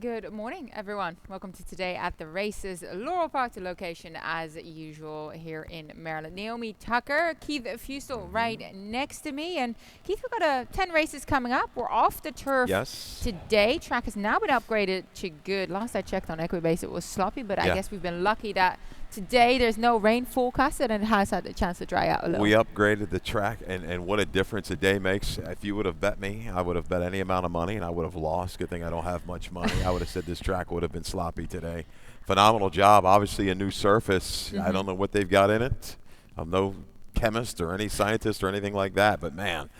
Good morning, everyone. Welcome to Today at the Races. Laurel Park, the location, as usual, here in Maryland. Naomi Tucker, Keith Fusel right next to me. And Keith, we've got 10 races coming up. We're off the turf today. Track has now been upgraded to good. Last I checked on Equibase, it was sloppy, but I guess we've been lucky that today there's no rain forecasted and it has had a chance to dry out a little. We upgraded the track, and what a difference a day makes. If you would have bet me, I would have bet any amount of money, and I would have lost. Good thing I don't have much money. I would have said this track would have been sloppy today. Phenomenal job. Obviously a new surface. I don't know what they've got in it. I'm no chemist or any scientist or anything like that, but, man,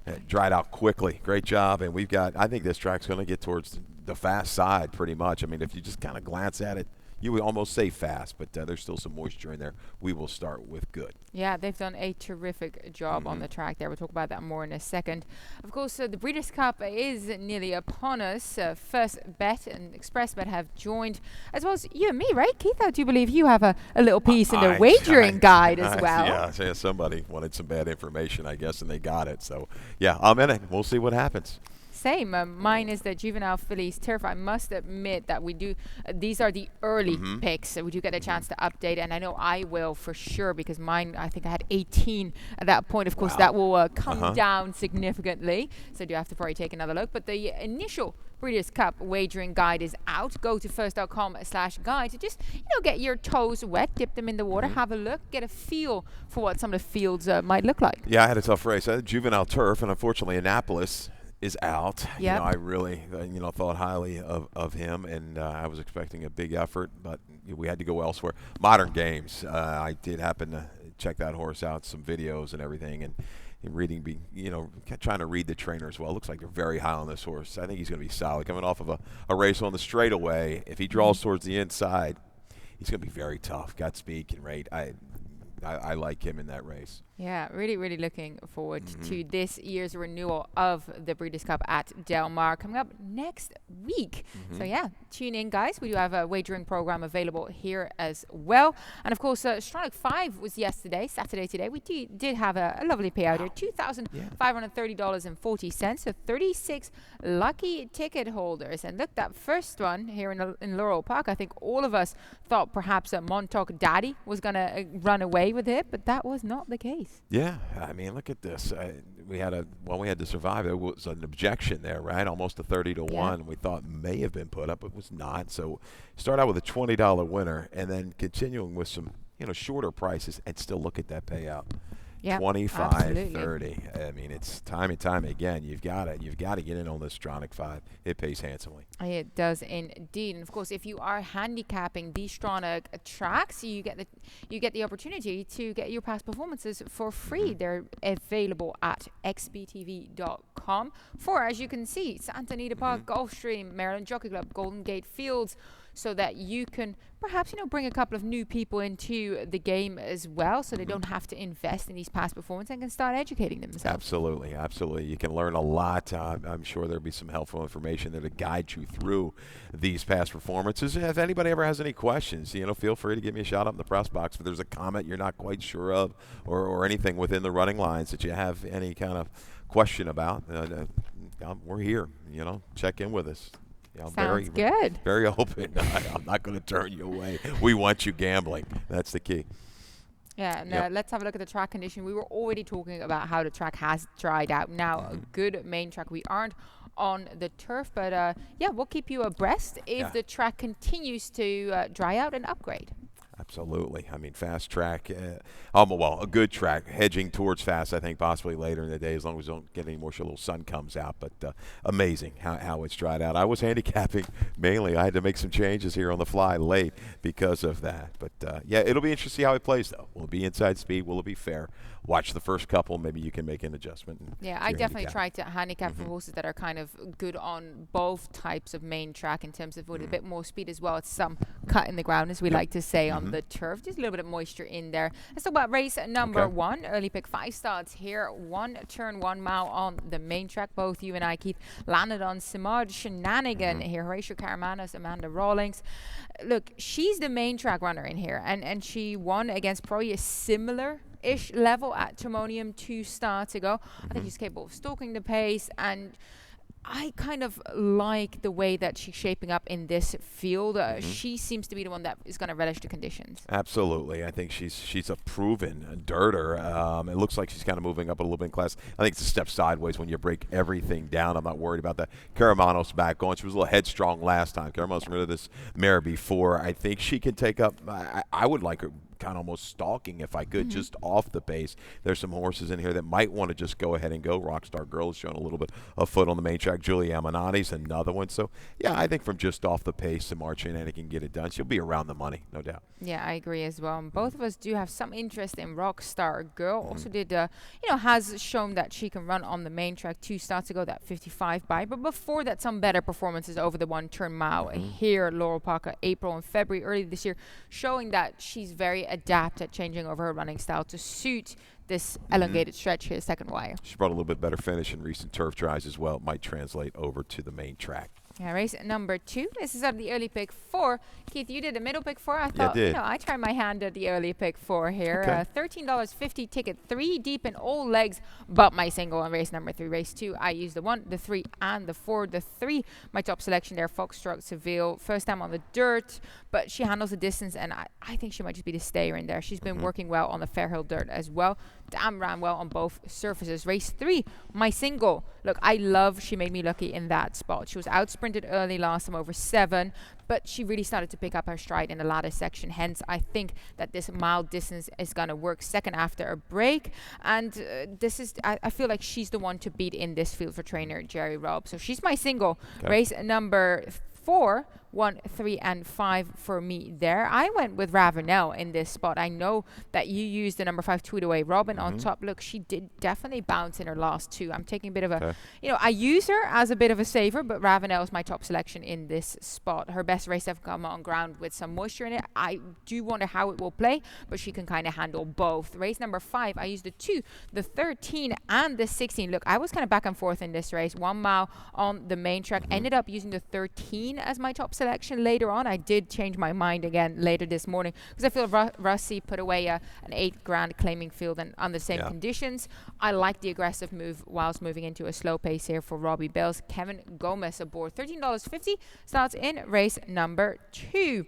it dried out quickly. Great job. And I think this track's going to get towards the fast side pretty much. I mean, if you just kind of glance at it, you would almost say fast, but there's still some moisture in there. We will start with good. Yeah, they've done a terrific job on the track there. We'll talk about that more in a second. Of course, the Breeders' Cup is nearly upon us. First Bet and Express Bet have joined, as well as you and me, right? Keith, I do believe you have a little piece in the wagering guide as well. Yeah, somebody wanted some bad information, I guess, and they got it. So, yeah, I'm in it. We'll see what happens. Same. Mine is the Juvenile Phillies Turf. I must admit that we do. These are the early picks. So we do get a chance to update, and I know I will for sure because mine. I think I had 18 at that point. Of course, that will come down significantly. So I do have to probably take another look. But the initial Breeders' Cup wagering guide is out. Go to first.com/guide to just get your toes wet, dip them in the water, have a look, get a feel for what some of the fields might look like. Yeah, I had a tough race. I had Juvenile Turf, and unfortunately, Annapolis is out. Yep. I really, thought highly of him, and I was expecting a big effort, but we had to go elsewhere. Modern Games, I did happen to check that horse out, some videos and everything, and reading, trying to read the trainer as well. It looks like they're very high on this horse. I think he's going to be solid. Coming off of a race on the straightaway, if he draws towards the inside, he's going to be very tough. Got speed and rate. I like him in that race. Yeah, really, really looking forward to this year's renewal of the Breeders' Cup at Del Mar coming up next week. So, yeah, tune in, guys. We do have a wagering program available here as well. And, of course, Stronach 5 was yesterday, Saturday today. We did have a lovely payout here, $2,530.40. So 36 lucky ticket holders. And look, that first one here in Laurel Park, I think all of us thought perhaps Montauk Daddy was going to run away with it, but that was not the case. Yeah, I mean, look at this. We had to survive. There was an objection there, right? Almost a 30-1. We thought may have been put up, but was not. So start out with a $20 winner, and then continuing with some shorter prices, and still look at that payout. Yeah, 25, absolutely. 30. I mean, it's time and time again. You've got to get in on this Stronach 5. It pays handsomely. It does indeed. And of course, if you are handicapping these Stronach tracks, you get the opportunity to get your past performances for free. They're available at xbtv.com for, as you can see, Santa Anita Park, Gulfstream, Maryland Jockey Club, Golden Gate Fields, so that you can perhaps bring a couple of new people into the game as well, so they don't have to invest in these past performances and can start educating themselves. Absolutely. You can learn a lot. I'm sure there'll be some helpful information there to guide you through these past performances. If anybody ever has any questions, feel free to give me a shout out in the press box. If there's a comment you're not quite sure of, or anything within the running lines that you have any kind of question about, we're here. Check in with us. Sounds good. Very open. I'm not going to turn you away. We want you gambling. That's the key. Yeah, and let's have a look at the track condition. We were already talking about how the track has dried out. Now, a good main track. We aren't on the turf, but we'll keep you abreast if the track continues to dry out and upgrade. Absolutely. I mean, fast track, a good track, hedging towards fast, I think, possibly later in the day, as long as we don't get any more a little sun comes out. But amazing how it's dried out. I was handicapping mainly. I had to make some changes here on the fly late because of that. But, it'll be interesting to see how it plays, though. Will it be inside speed? Will it be fair? Watch the first couple. Maybe you can make an adjustment. Yeah, I definitely try to handicap for horses that are kind of good on both types of main track in terms of with a bit more speed as well. It's some cut in the ground, as we like to say, on the turf. Just a little bit of moisture in there. Let's talk about race number 1. Early pick 5 starts here. 1 turn, 1 mile on the main track. Both you and I, Keith, landed on Simard Shenanigan here. Horatio Caramanos, Amanda Rawlings. Look, she's the main track runner in here, and she won against probably a similar-ish level at Timonium 2 starts ago. I think she's capable of stalking the pace, and I kind of like the way that she's shaping up in this field. She seems to be the one that is going to relish the conditions. Absolutely. I think she's a proven dirter. It looks like she's kind of moving up a little bit in class. I think it's a step sideways when you break everything down. I'm not worried about that. Caramanos back going. She was a little headstrong last time. Caramanos rid of this mare before. I think she can take up. I would like her kind of almost stalking if I could, just off the pace. There's some horses in here that might want to just go ahead and go. Rockstar Girl is showing a little bit of foot on the main track. Julia Amanati's another one. So, yeah, I think from just off the pace, Samar Chinani can get it done. She'll be around the money, no doubt. Yeah, I agree as well. And both of us do have some interest in Rockstar Girl. Also did, has shown that she can run on the main track 2 starts ago, that 55 by. But before that, some better performances over the 1-turn mile here, Laurel Parker, April and February early this year, showing that she's very adept at changing over her running style to suit this elongated stretch here, second wire. She brought a little bit better finish in recent turf tries as well. It might translate over to the main track. Yeah, race number 2. This is out of the early pick 4. Keith, you did a middle pick 4. I thought, I did. I tried my hand at the early pick 4 here. Okay. $13.50 ticket, 3 deep in all legs, but my single on race number 3. Race 2, I used the 1, the 3, and the 4. The 3, my top selection there, Foxtrot Seville. First time on the dirt, but she handles the distance, and I think she might just be the stayer in there. She's been working well on the Fairhill dirt as well. Damn, ran well on both surfaces. Race 3, my single. Look, I love She Made Me Lucky in that spot. She was outsprinted early last time over 7, but she really started to pick up her stride in the latter section. Hence, I think that this mile distance is going to work second after a break. And this is, I feel like she's the one to beat in this field for trainer Jerry Robb. So she's my single. Okay. Race number 4, 1, 3, and 5 for me there. I went with Ravenel in this spot. I know that you used the number 5 Tweet Away Robin on top. Look, she did definitely bounce in her last 2. I'm taking a bit of a, I use her as a bit of a saver, but Ravenel is my top selection in this spot. Her best race ever come on ground with some moisture in it. I do wonder how it will play, but she can kind of handle both. Race number 5, I used the 2, the 13, and the 16. Look, I was kind of back and forth in this race. 1 mile on the main track. Ended up using the 13 as my top selection later on. I did change my mind again later this morning because I feel Russi put away an $8,000 claiming field and on the same conditions. I like the aggressive move whilst moving into a slow pace here for Robbie Bells. Kevin Gomez aboard. $13.50 starts in race number 2.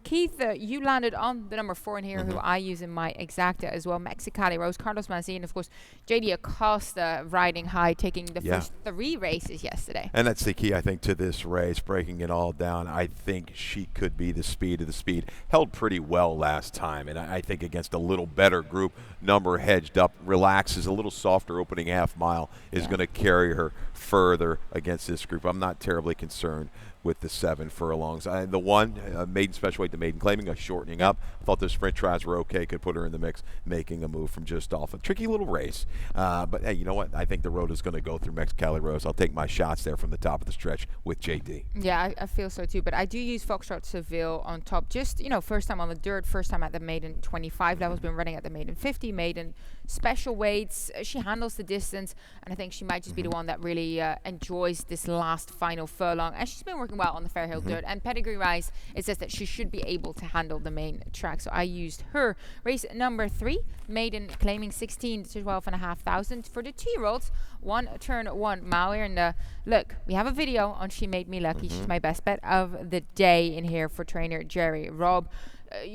Keith, you landed on the number 4 in here, who I use in my exacta as well. Mexicali Rose, Carlos Manzi, and of course JD Acosta riding high, taking the first 3 races yesterday. And that's the key, I think, to this race, breaking it all down. I think she could be the speed of the speed. Held pretty well last time, and I think against a little better group, number hedged up, relaxes, a little softer opening half mile is going to carry her further against this group. I'm not terribly concerned with the 7 furlongs. The 1, maiden special weight to maiden claiming, a shortening up. I thought the sprint tries were okay, could put her in the mix, making a move from just off. A tricky little race. But, hey, you know what? I think the road is going to go through Mexicali Rose. I'll take my shots there from the top of the stretch with JD. Yeah, I feel so too. But I do use Foxtrot Seville on top. Just, first time on the dirt, first time at the maiden 25 levels, been running at the maiden 50, maiden special weights. She handles the distance, and I think she might just be the one that really enjoys this last final furlong. And she's been working well on the Fairhill dirt. And pedigree wise, it says that she should be able to handle the main track. So I used her. Race number 3, maiden claiming 16 to 12,500 for the 2-year-olds. 1 turn 1 mile here. And look, we have a video on She Made Me Lucky. She's my best bet of the day in here for trainer Jerry Robb.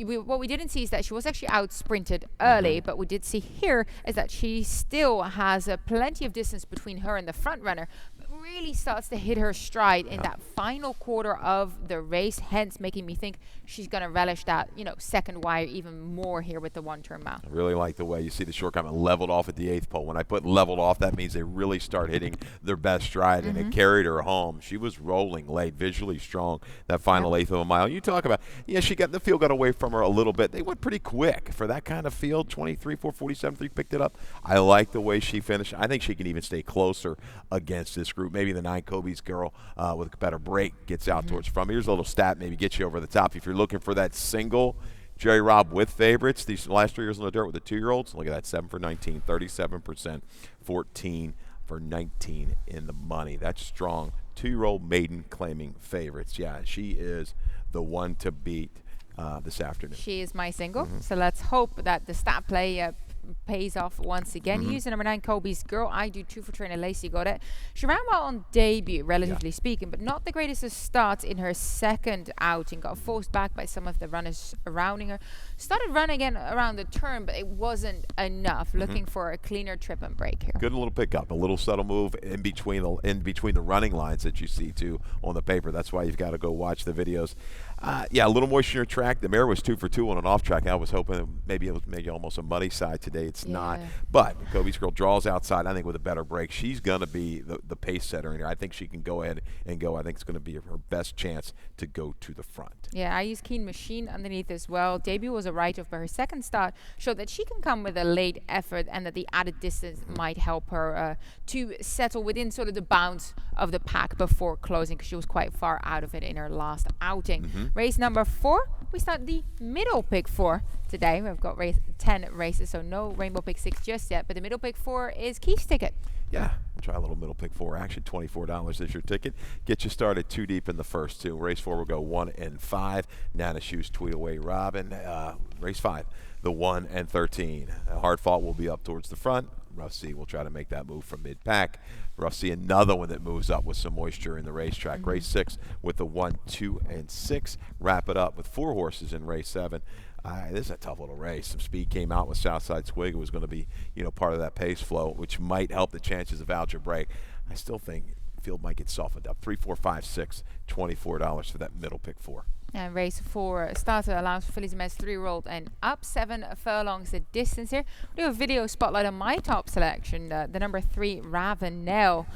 What we didn't see is that she was actually out sprinted early, but we did see here is that she still has plenty of distance between her and the front runner, but really starts to hit her stride in that final quarter of the race, hence making me think she's going to relish that, second wire even more here with the 1 turn mile. I really like the way you see the short comment leveled off at the 8th pole. When I put leveled off, that means they really start hitting their best stride, and it carried her home. She was rolling late, visually strong, that final 8th of a mile. You talk about, the field got away from her a little bit. They went pretty quick for that kind of field. 23, 447, 3 picked it up. I like the way she finished. I think she can even stay closer against this group. Maybe the 9 Kobe's girl with a better break gets out towards from. Here's a little stat, maybe get you over the top. If you're looking for that single, Jerry Robb with favorites, these last 3 years on the dirt with the 2-year-olds, look at that, 7 for 19, 37%, 14 for 19 in the money. That's strong. 2-year-old maiden claiming favorites. Yeah, she is the one to beat this afternoon. She is my single. So let's hope that the stat play pays off once again. He used the number 9 Kobe's Girl. I do 2 for trainer Lacey got it. She ran well on debut, relatively speaking, but not the greatest of starts in her second outing. Got forced back by some of the runners surrounding her. Started running again around the turn, but it wasn't enough. Looking for a cleaner trip and break here. Good little pickup, a little subtle move in between the running lines that you see too on the paper. That's why you've got to go watch the videos. A little moisture track. The mare was 2 for 2 on an off track. I was hoping maybe it was almost a muddy side today. It's not. But Kobe's Girl draws outside, I think, with a better break. She's going to be the pace setter in here. I think she can go ahead and go. I think it's going to be her best chance to go to the front. Yeah, I use Keen Machine underneath as well. Debut was a write-off, but her second start showed that she can come with a late effort and that the added distance might help her to settle within sort of the bounds of the pack before closing, because she was quite far out of it in her last outing. Race number 4, we start the middle pick 4 today. We've got 10 races, so no Rainbow Pick 6 just yet, but the middle pick 4 is Keith's ticket. Yeah, try a little middle pick 4 action. $24 is your ticket. Get you started 2 deep in the first 2. Race 4 will go 1 and 5. Nana Shoes, Tweet Away Robin. Race 5, the 1 and 13. Hard Fought will be up towards the front. Rough Sea will try to make that move from mid-pack. Rough Sea, another one that moves up with some moisture in the racetrack. Race 6 with the 1, 2, and 6. Wrap it up with 4 horses in race 7. This is a tough little race. Some speed came out with Southside Swig. It was going to be, part of that pace flow, which might help the chances of Algebra. I still think field might get softened up. 3, 4, 5, 6, $24 for that middle pick 4. And race 4 starter allows for fillies and mares 3-year-old and up, 7 furlongs the distance here. We do a video spotlight on my top selection, the number 3 Ravenel,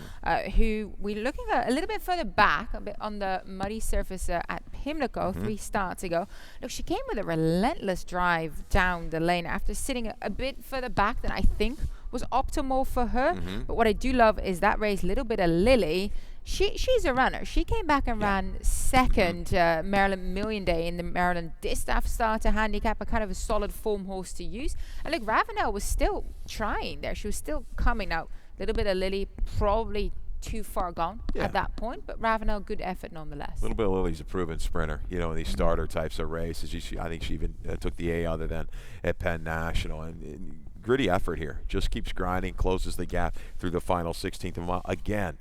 who we're looking at a little bit further back, a bit on the muddy surface at Pimlico 3 starts ago. Look, she came with a relentless drive down the lane after sitting a bit further back than I think was optimal for her. But what I do love is that race, little bit of Lily. She's a runner. She came back and ran second Maryland Million Day in the Maryland Distaff Starter Handicap, a kind of a solid form horse to use. And look, Ravenel was still trying there. She was still coming out. A little bit of Lily, probably too far gone at that point, but Ravenel, good effort nonetheless. A little bit of Lily's a proven sprinter, in these starter types of races. I think she even took the A other than at Penn National. And gritty effort here. Just keeps grinding, closes the gap through the final 16th of a mile. Again,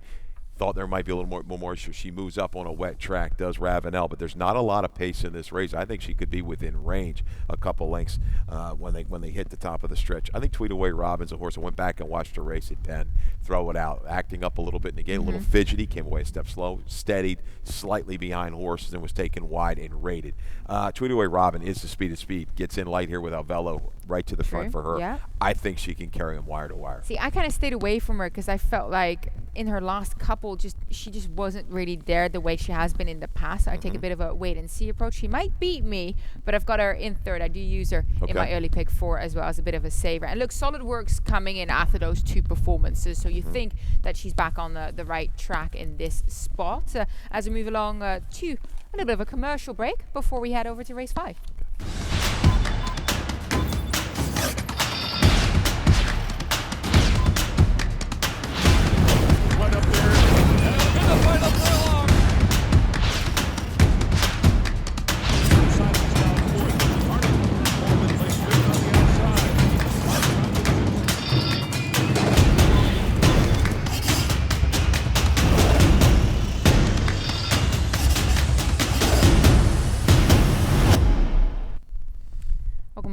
thought there might be a little more moisture. She moves up on a wet track, does Ravenel, but there's not a lot of pace in this race. I think she could be within range a couple lengths when they hit the top of the stretch. I think Tweet Away Robin's a horse. I went back and watched her race at Penn, throw it out, acting up a little bit in the game, a little fidgety, came away a step slow, steadied, slightly behind horses, and was taken wide and rated. Tweet Away Robin is the speed of speed, gets in light here with Alvello right to the front for her. Yeah. I think she can carry him wire to wire. See, I kind of stayed away from her because I felt like in her last couple, she just wasn't really there the way she has been in the past. So I take a bit of a wait and see approach. She might beat me, but I've got her in third. I do use her in my early pick 4 as well as a bit of a saver. And look, Solid Works coming in after those 2 performances, so you think that she's back on the right track in this spot. As we move along to a little bit of a commercial break before we head over to race 5.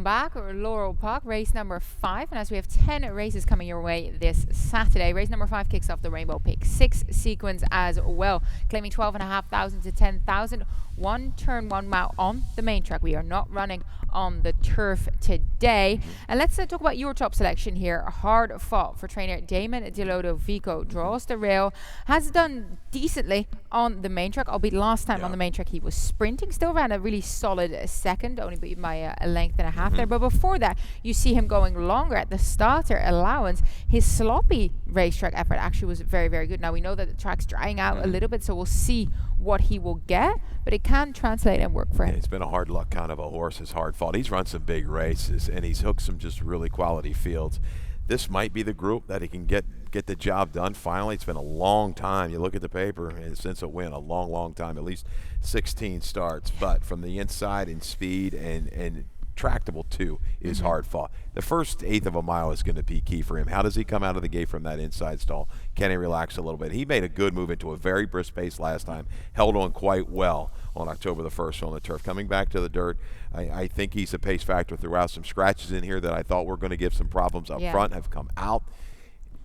Back or Laurel Park, race number 5, and as we have 10 races coming your way this Saturday, race number 5 kicks off the Rainbow Pick 6 sequence as well, claiming 12,500 to 10,000, 1 turn 1 mile on the main track. We are not running on the turf today. And let's talk about your top selection here. Hard Fought for trainer Damon Delodovico, draws the rail, has done decently on the main track, albeit last time on the main track he was sprinting, still ran a really solid second, only beat by a length and a half there. But before that, you see him going longer at the starter allowance. His sloppy racetrack effort actually was very, very good. Now we know that the track's drying out a little bit, so we'll see what he will get, but it can translate and work for him. Yeah, it's been a hard luck kind of a horse. His Hard Fought. He's run some big races and he's hooked some just really quality fields. This might be the group that he can get the job done finally. It's been a long time. You look at the paper, and since a win, a long time, at least 16 starts. But from the inside and speed and tractable too is hard fought. The first eighth of a mile is going to be key for him. How does he come out of the gate from that inside stall? Can he relax a little bit? He made a good move into a very brisk pace last time, held on quite well on October the 1st on the turf. Coming back to the dirt, I think he's a pace factor throughout. Some scratches in here that I thought were going to give some problems up front have come out.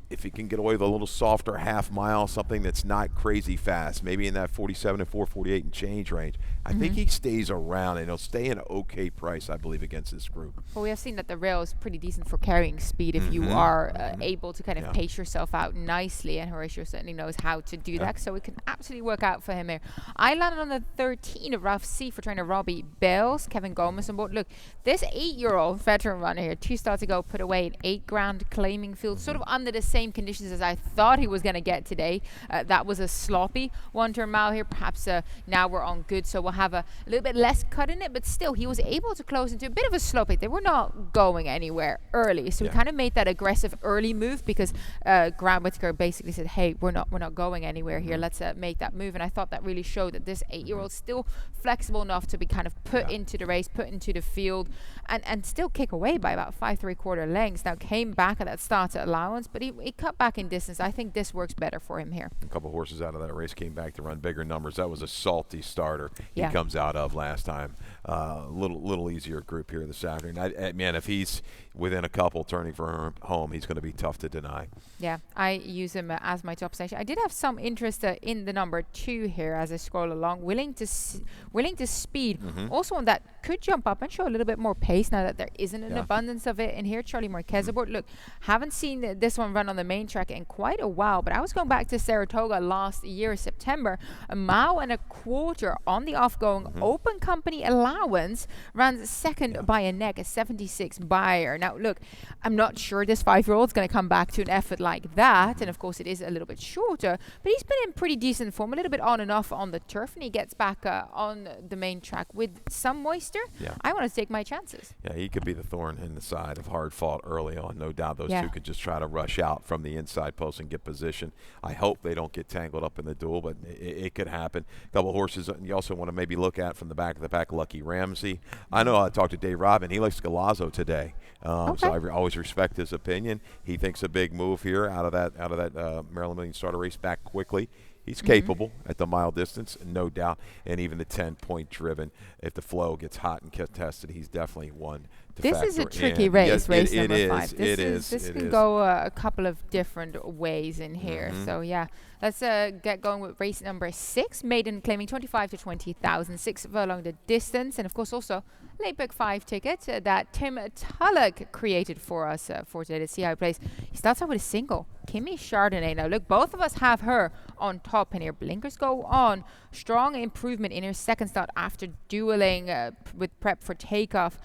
If he can get away with a little softer half mile, something that's not crazy fast, maybe in that 47 and 448 and change range, I think he stays around and he'll stay an okay price, I believe, against this group. Well, we have seen that the rail is pretty decent for carrying speed if you are able to kind of pace yourself out nicely, and Horatio certainly knows how to do that, so it can absolutely work out for him here. I landed on the 13 of Ralph C for trainer Robbie Bales, Kevin Gomez on board. Look, this 8-year-old veteran runner here, 2 starts ago, put away an 8 grand claiming field, sort of under the same conditions as I thought he was going to get today. That was a sloppy 1-turn mile here. Perhaps now we're on good, so we'll have a little bit less cut in it, but still he was able to close into a bit of a slope. They were not going anywhere early, so he kind of made that aggressive early move because Grant Whitaker basically said, hey, we're not going anywhere here, let's make that move. And I thought that really showed that this 8-year-old still flexible enough to be kind of put into the race, put into the field, and still kick away by about 5 3/4 lengths. Now came back at that starter allowance, but he cut back in distance. I think this works better for him here. A couple horses out of that race came back to run bigger numbers. That was a salty starter he comes out of last time. Little easier group here this afternoon. Man, if he's within a couple turning for home, he's going to be tough to deny. Yeah, I use him as my top station. I did have some interest in the number 2 here as I scroll along. Willing to speed. Also one that could jump up and show a little bit more pace now that there isn't an abundance of it in here. Charlie Marquez aboard. Look, haven't seen this one run on the main track in quite a while, but I was going back to Saratoga last year, September, 1.25 miles on the off-going open company allowance, ran second by a neck, a 76 buyer. Now, look, I'm not sure this 5-year-old's going to come back to an effort like that, and of course it is a little bit shorter, but he's been in pretty decent form, a little bit on and off on the turf, and he gets back on the main track with some moisture. I want to take my chances. Yeah, he could be the thorn in the side of hard fought early on. No doubt those two could just try to rush out from the inside post and get position. I hope they don't get tangled up in the duel, but it could happen. A couple horses you also want to maybe look at from the back of the pack, Lucky Ramsey. I know I talked to Dave Robin. He likes Galazzo today. So I always respect his opinion. He thinks a big move here out of that Maryland Million starter race back quickly. He's capable at the mile distance, no doubt, and even the 10-point driven. If the flow gets hot and contested, he's definitely one to This factor is a tricky in. race, Yes, race it number is, 5. This can go a couple of different ways in here. So yeah, let's get going with race number 6. Maiden claiming 25 to 20,000, 6 furlong the distance, and of course also late pick 5 ticket that Tim Tulloch created for us for today to see how he plays. He starts out with a single, Kimmy Chardonnay. Now look, both of us have her on top in here. Blinkers go on. Strong improvement in her second start after dueling with prep for takeoff,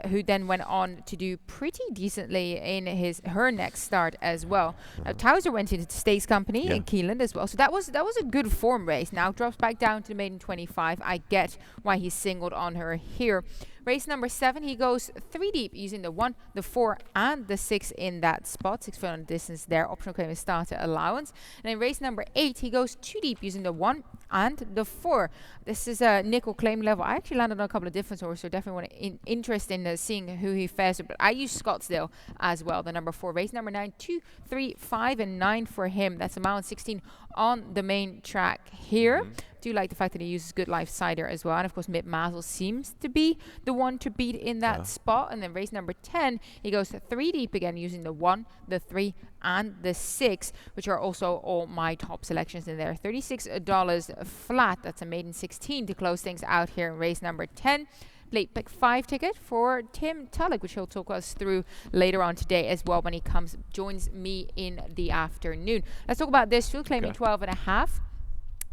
who then went on to do pretty decently in her next start as well. Towser went into the States Company in Keeneland as well, so that was a good form race. Now drops back down to the maiden 25. I get why he singled on her here. Race number 7, he goes 3 deep using the 1, the 4, and the 6 in that spot. 6 foot on distance there. Optional claim is starter allowance. And in race number 8, he goes 2 deep using the 1 and the 4. This is a nickel claim level. I actually landed on a couple of different horses, so definitely want interest in seeing who he fares with. But I use Scottsdale as well, the number 4. Race number 9, 2, 3, 5, and 9 for him. That's 1 mile and 16 on the main track here. Do like the fact that he uses Good Life Cider as well. And of course, Mid Mazel seems to be the one to beat in that spot. And then race number 10, he goes 3 deep again using the 1, the 3, and the 6, which are also all my top selections in there. $36 flat. That's a maiden 16 to close things out here in race number 10. Late pick 5 ticket for Tim Tulloch, which he'll talk us through later on today as well when he joins me in the afternoon. Let's talk about this field, claiming 12.5.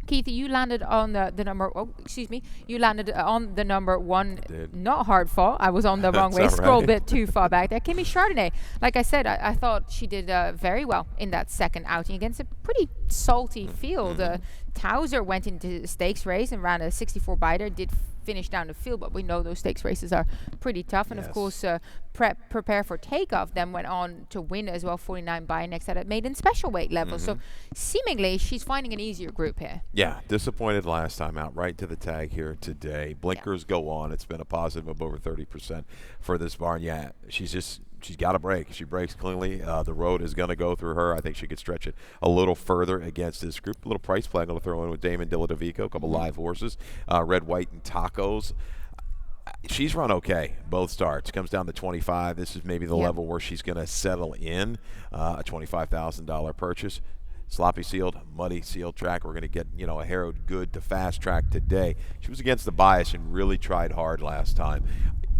Keith, you landed on the number. Oh, excuse me. You landed on the number 1. Not hard fought. I was on the wrong way. Scrolled a bit too far back there. Kimmy Chardonnay. Like I said, I thought she did very well in that second outing against a pretty salty field. Towser went into the stakes race and ran a 64 biter. Did finish down the field, but we know those stakes races are pretty tough. And of course, prepare for takeoff then went on to win as well, 49 by next at a maiden special weight level. So seemingly she's finding an easier group here. Yeah, disappointed last time out, right to the tag here today. Blinkers go on. It's been a positive of over 30% for this barn. Yeah, she's got to break. If she breaks cleanly, the road is going to go through her. I think she could stretch it a little further against this group. A little price play I'm going to throw in with Damon Dilladovico, a couple live horses, Red, White, and Tacos. She's run okay both starts. Comes down to 25. This is maybe the level where she's going to settle in, a $25,000 purchase. Sloppy sealed, muddy sealed track. We're going to get, a Harrowed good to fast track today. She was against the bias and really tried hard last time.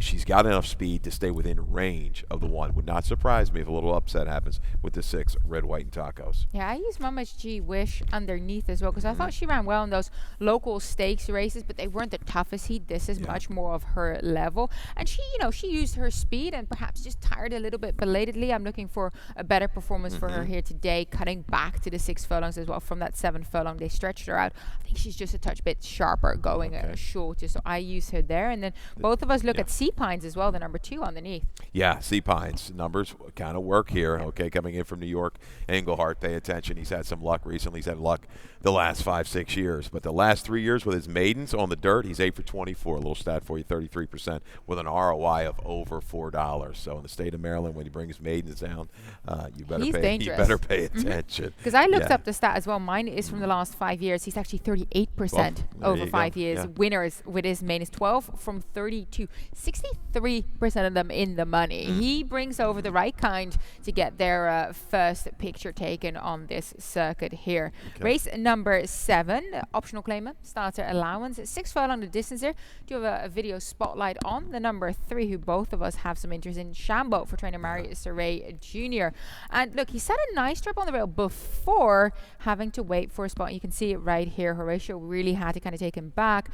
She's got enough speed to stay within range of the one. Would not surprise me if a little upset happens with the 6, Red, White, and Tacos. Yeah, I use Mama's G Wish underneath as well because I thought she ran well in those local stakes races, but they weren't the toughest heat. This is much more of her level. And she, she used her speed and perhaps just tired a little bit belatedly. I'm looking for a better performance for her here today, cutting back to the 6 furlongs as well from that 7 furlong. They stretched her out. I think she's just a touch bit sharper going shorter, so I use her there. And then both of us look at Sea Pines as well, the number 2 underneath. Yeah, Sea Pines numbers kind of work here. Okay, coming in from New York, Englehart, pay attention. He's had some luck recently. He's had luck the last 5-6 years, but the last 3 years with his maidens on the dirt, he's 8 for 24. A little stat for you, 33% with an ROI of over $4. So in the state of Maryland, when he brings maidens down, you better pay attention. Because I looked up the stat as well. Mine is from the last 5 years. He's actually 38% over 5 years. Yeah. Winners with his maidens, 12 from 32, 63% of them in the money. He brings over the right kind to get their first picture taken on this circuit here. Race number 7, optional claimant, starter allowance, 6 furlong the distance here. Do have a video spotlight on the number 3, who both of us have some interest in, Shambo, for trainer Mary Saray Jr. And look, he set a nice trip on the rail before having to wait for a spot. You can see it right here. Horatio really had to kind of take him back.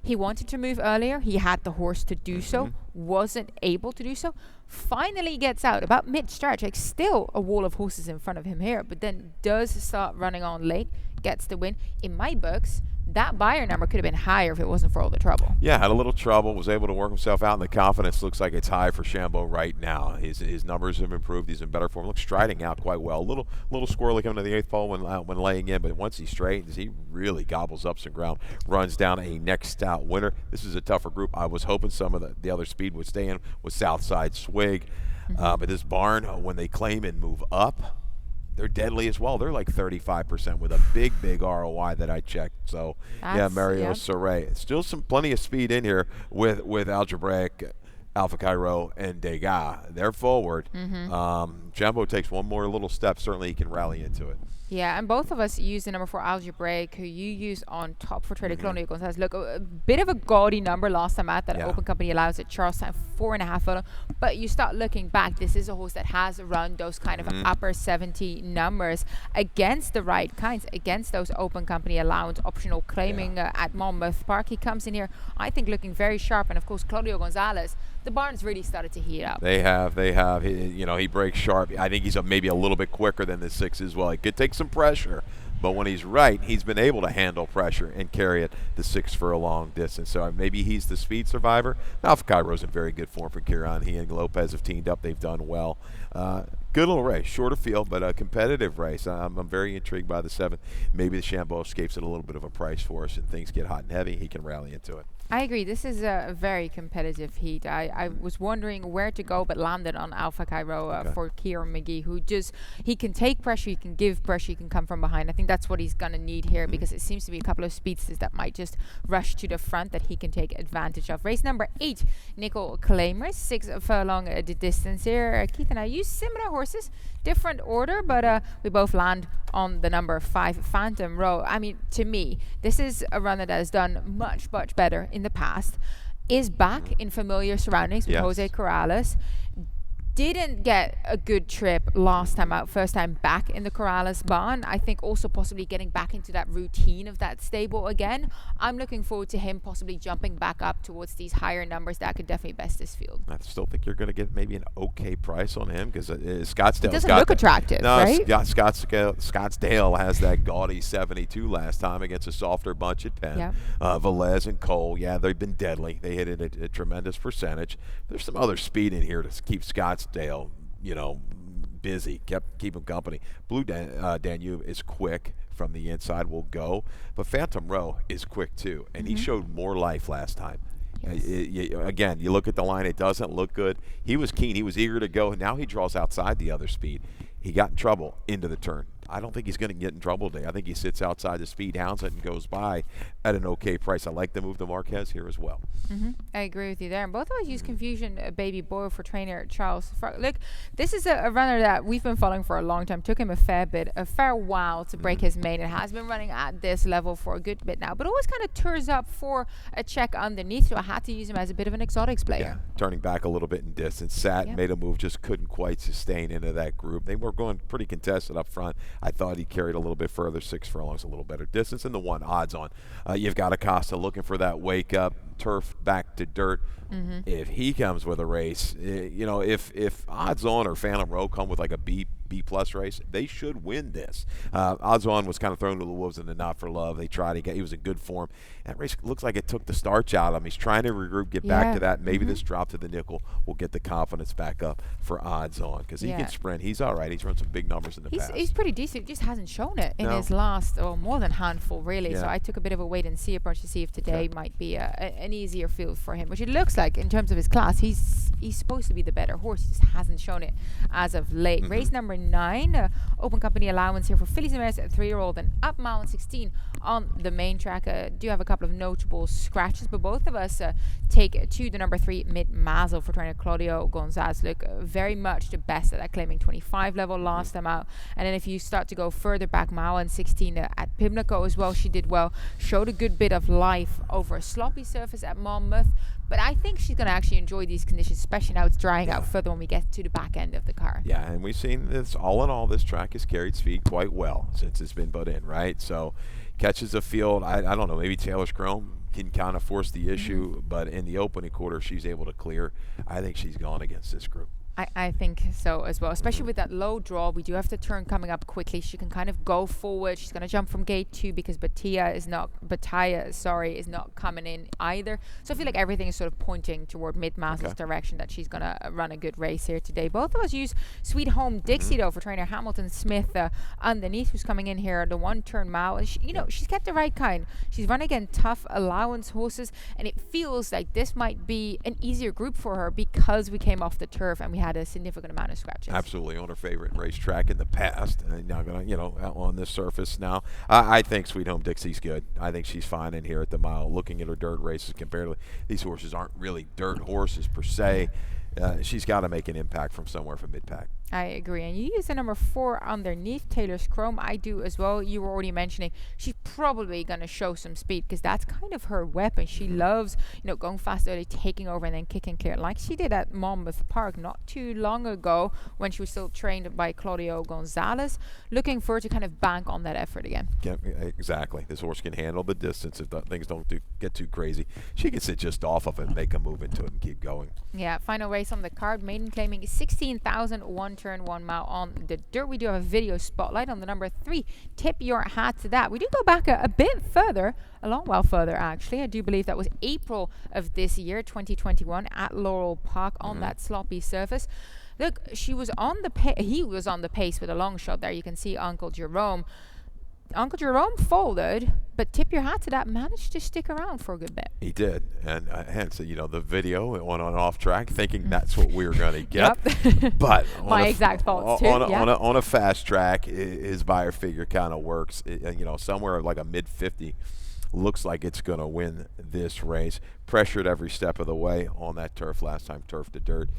He wanted to move earlier. He had the horse to do so, wasn't able to do so. Finally gets out about mid-stretch, like still a wall of horses in front of him here, but then does start running on late, gets the win. In my books, that buyer number could have been higher if it wasn't for all the trouble. Yeah, had a little trouble, was able to work himself out, and the confidence looks like it's high for Shambo right now. His numbers have improved. He's in better form. Looks striding out quite well. A little squirrely coming to the 8th pole when laying in, but once he straightens, he really gobbles up some ground, runs down a next out winner. This is a tougher group. I was hoping some of the other speed would stay in with Southside Swig, but this barn, when they claim and move up, they're deadly as well. They're like 35% with a big ROI that I checked. So, Mario Saray. Still plenty of speed in here with Algebraic, Alpha Cairo, and Degas. They're forward. Jambo takes one more little step. Certainly he can rally into it. Yeah, and both of us use the number 4 Algebraic, who you use on top for Trader Claudio Gonzalez. Look, a bit of a gaudy number last time out that Open Company allows at Charlestown, 4.5 furlong. But you start looking back, this is a horse that has run those kind of upper 70 numbers against the right kinds, against those Open Company allowance optional claiming at Monmouth Park. He comes in here, I think, looking very sharp. And of course, Claudio Gonzalez, the barn's really started to heat up. They have. He breaks sharp. I think he's maybe a little bit quicker than the 6 as well. He could take some pressure, but when he's right, he's been able to handle pressure and carry it the 6 for a long distance. So maybe he's the speed survivor. Alpha Cairo's in very good form for Kieran. He and Lopez have teamed up. They've done well. Good little race, shorter field, but a competitive race. I'm very intrigued by the 7th. Maybe the Shambo escapes at a little bit of a price for us, and things get hot and heavy. He can rally into it. I agree. This is a very competitive heat. I was wondering where to go, but landed on Alpha Cairo for Kieran McGee, who he can take pressure, he can give pressure, he can come from behind. I think that's what he's going to need here because it seems to be a couple of speedsters that might just rush to the front that he can take advantage of. Race number 8, Nickel Claimer, 6 furlong the distance here. Keith and I use similar horses, different order, but we both land on the number 5, Phantom Row. I mean, to me, this is a runner that has done much better in the past, is back in familiar surroundings with Jose Corrales, didn't get a good trip last time out, first time back in the Corrales barn. I think also possibly getting back into that routine of that stable again. I'm looking forward to him possibly jumping back up towards these higher numbers that could definitely best this field. I still think you're going to get maybe an okay price on him because Scottsdale. It doesn't look attractive, no, right? Scottsdale has that gaudy 72 last time against a softer bunch at Penn. Yeah. Velez and Cole, they've been deadly. They hit it at a tremendous percentage. There's some other speed in here to keep Scottsdale, busy, keep him company. Blue Danube is quick from the inside, will go, but Phantom Row is quick too, and he showed more life last time. Yes. Again, you look at the line, it doesn't look good. He was keen, he was eager to go, and now he draws outside the other speed. He got in trouble into the turn. I don't think he's going to get in trouble today. I think he sits outside the speed, hounds it, and goes by at an okay price. I like the move to Marquez here as well. I agree with you there. And both of us use Confusion Baby Boy for trainer Charles. Look, this is a runner that we've been following for a long time. Took him a fair while to break his main. It has been running at this level for a good bit now, but always kind of tears up for a check underneath. So I had to use him as a bit of an exotics player. Yeah, turning back a little bit in distance, sat, made a move, just couldn't quite sustain into that group. They were going pretty contested up front. I thought he carried a little bit further. 6 furlongs, a little better distance. And the one odds on. You've got Acosta looking for that wake up, turf back to dirt. If he comes with a race, if odds on or Phantom Row come with like a B plus race, they should win this. Odds on was kind of thrown to the wolves in the Not for Love. They tried he was in good form. That race looks like it took the starch out of him. He's trying to regroup, get back to that. Maybe this drop to the nickel will get the confidence back up for Odds On because he can sprint. He's all right. He's run some big numbers in the past. He's pretty decent. He just hasn't shown it in his last, more than handful, really. So I took a bit of a wait and see approach to see if today might be an easier field for him, which it looks like in terms of his class. He's supposed to be the better horse. He just hasn't shown it as of late. Race number 9, open company allowance here for fillies and mares at 3-year-old and up, mile and 16 on the main track. Do have a couple of notable scratches, but both of us take to the number 3 Mid Mazel for trainer Claudio Gonzalez. Look, very much the best at that claiming 25 level last time out. And then if you start to go further back, mile and 16 at Pimlico as well, she did well, showed a good bit of life over a sloppy surface at Monmouth. But I think she's going to actually enjoy these conditions, especially now it's drying out further when we get to the back end of the car. Yeah, and we've seen this, all in all, this track has carried speed quite well since it's been put in, right? So catches the field, I don't know, maybe Taylor Scrome can kind of force the issue, but in the opening quarter, she's able to clear. I think she's gone against this group. I think so as well, especially with that low draw. We do have the turn coming up quickly. She can kind of go forward. She's going to jump from gate 2 because Bataya is not coming in either. So I feel like everything is sort of pointing toward Mid-Mazel's direction that she's going to run a good race here today. Both of us use Sweet Home Dixie though for trainer Hamilton Smith underneath, who's coming in here, the 1-turn mile. And she's kept the right kind. She's running against tough allowance horses, and it feels like this might be an easier group for her because we came off the turf and we had a significant amount of scratches. Absolutely, on her favorite racetrack in the past, and now going out on this surface now. I think Sweet Home Dixie's good. I think she's fine in here at the mile. Looking at her dirt races comparatively, these horses aren't really dirt horses per se. She's got to make an impact from somewhere from mid-pack. I agree. And you use the number 4 underneath, Taylor Scrome. I do as well. You were already mentioning she's probably going to show some speed because that's kind of her weapon. She loves, going fast early, taking over and then kicking clear, like she did at Monmouth Park not too long ago when she was still trained by Claudio Gonzalez. Looking forward to kind of bank on that effort again. Yeah, exactly. This horse can handle the distance if things don't get too crazy. She can sit just off of it and make a move into it and keep going. Yeah, final race on the card. Maiden claiming 16,001 turn 1 mile on the dirt. We do have a video spotlight on the number 3. Tip your hat to that. We do go back a bit further, a long while further actually. I do believe that was April of this year, 2021, at Laurel Park on that sloppy surface. Look, he was on the pace with a long shot there. You can see Uncle Jerome folded, but tip your hat to that, managed to stick around for a good bit. He did, and hence, the video, it went on off track, thinking that's what we were going to get. But my exact thoughts too. On a fast track, his buyer figure kind of works. Somewhere like a mid-50 looks like it's going to win this race. Pressured every step of the way on that turf last time, turf to dirt.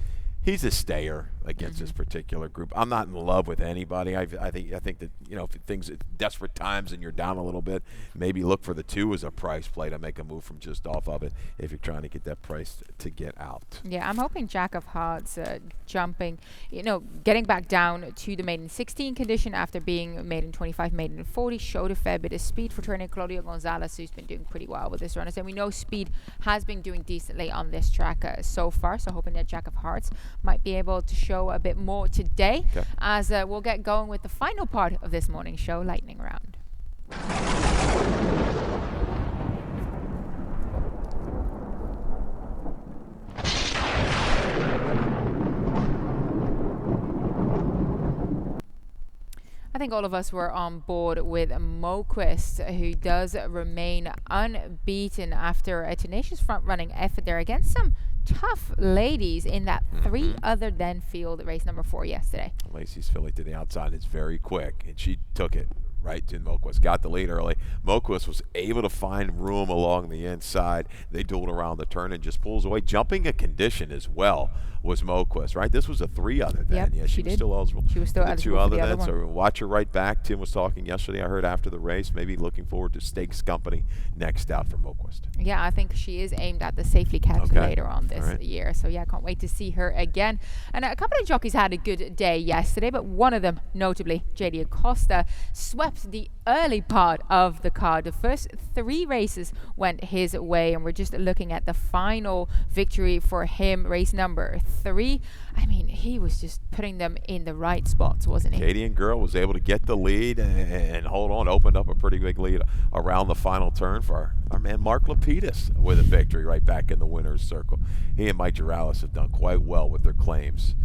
He's a stayer. against this particular group. I'm not in love with anybody. I think that, if things desperate times and you're down a little bit, maybe look for the 2 as a price play to make a move from just off of it if you're trying to get that price to get out. Yeah, I'm hoping Jack of Hearts jumping, getting back down to the maiden 16 condition after being maiden 25, maiden 40, showed a fair bit of speed for trainer Claudio Gonzalez, who's been doing pretty well with this runners. And we know speed has been doing decently on this track so far, so hoping that Jack of Hearts might be able to show a bit more today, as we'll get going with the final part of this morning's show, Lightning Round. I think all of us were on board with Moquist, who does remain unbeaten after a tenacious front-running effort there against some tough ladies in that 3 other than field race number 4 yesterday. Lacey's filly to the outside is very quick, and she took it right to Moquist. Got the lead early. Moquist was able to find room along the inside. They dueled around the turn and just pulls away. Jumping a condition as well was Moquist, right? This was a 3 other than. Yep, yeah, she was still eligible. She was still eligible 2 other for the than. other one. So watch her right back. Tim was talking yesterday, I heard, after the race, maybe looking forward to Stakes Company next out for Moquist. Yeah, I think she is aimed at the safely kept later on this year. So yeah, can't wait to see her again. And a couple of jockeys had a good day yesterday, but one of them, notably JD Acosta, swept the early part of the card. The first 3 races went his way, and we're just looking at the final victory for him, race number 3. I mean, he was just putting them in the right spots, wasn't he? Canadian girl was able to get the lead and hold on, opened up a pretty big lead around the final turn for our man Mark Lapidus with a victory right back in the winner's circle. He and Mike Giroulis have done quite well with their claims,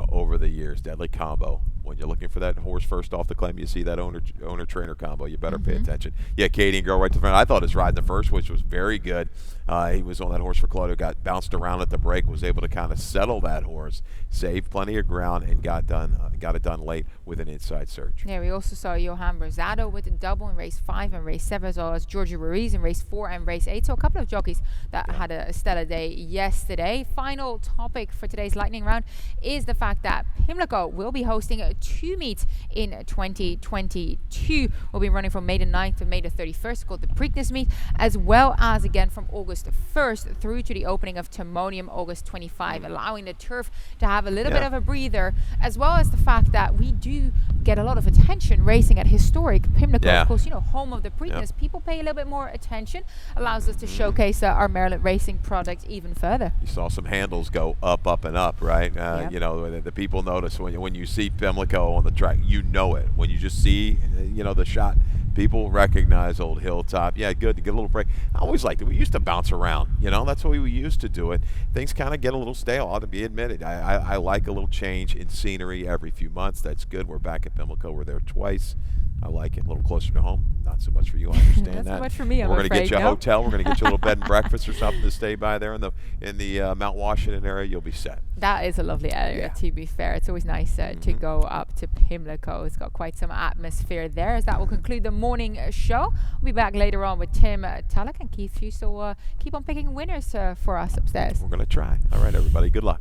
over the years. Deadly combo. When you're looking for that horse first off the claim, you see that owner-trainer combo. You better pay attention. Yeah, Canadian girl right to the front. I thought his ride in the first, which was very good. He was on that horse for Claudio, got bounced around at the break, was able to kind of settle that horse, saved plenty of ground, and got it done late with an inside surge. Yeah, we also saw Johan Rosado with a double in race 5 and race 7, as well as Georgia Ruiz in race 4 and race 8. So a couple of jockeys that had a stellar day yesterday. Final topic for today's lightning round is the fact that Pimlico will be hosting 2 meets in 2022. We'll be running from May the 9th to May the 31st, called the Preakness meet, as well as again from August 1st through to the opening of Timonium August 25, allowing the turf to have a little bit of a breather, as well as the fact that we do get a lot of attention racing at historic Pimlico. Of course, home of the Preakness. People pay a little bit more attention, allows us to showcase our Maryland racing product even further. You saw some handles go up, and up, right? The people notice when you see Pimlico on the track, it. When you just see, the shot, people recognize Old Hilltop. Yeah, good to get a little break. I always liked it. We used to bounce around. That's the way we used to do it. Things kind of get a little stale, ought to be admitted. I like a little change in scenery every few months. That's good. We're back at Pimlico. We're there twice. I like it. A little closer to home. Not so much for you. I understand that. Not so much for me. We're going to get you a hotel. We're going to get you a little bed and breakfast or something to stay by there in the Mount Washington area. You'll be set. That is a lovely area, to be fair. It's always nice to go up to Pimlico. It's got quite some atmosphere there. As that will conclude the morning show. We'll be back later on with Tim Tulloch and Keith Hughes. So keep on picking winners for us upstairs. We're going to try. All right, everybody. Good luck.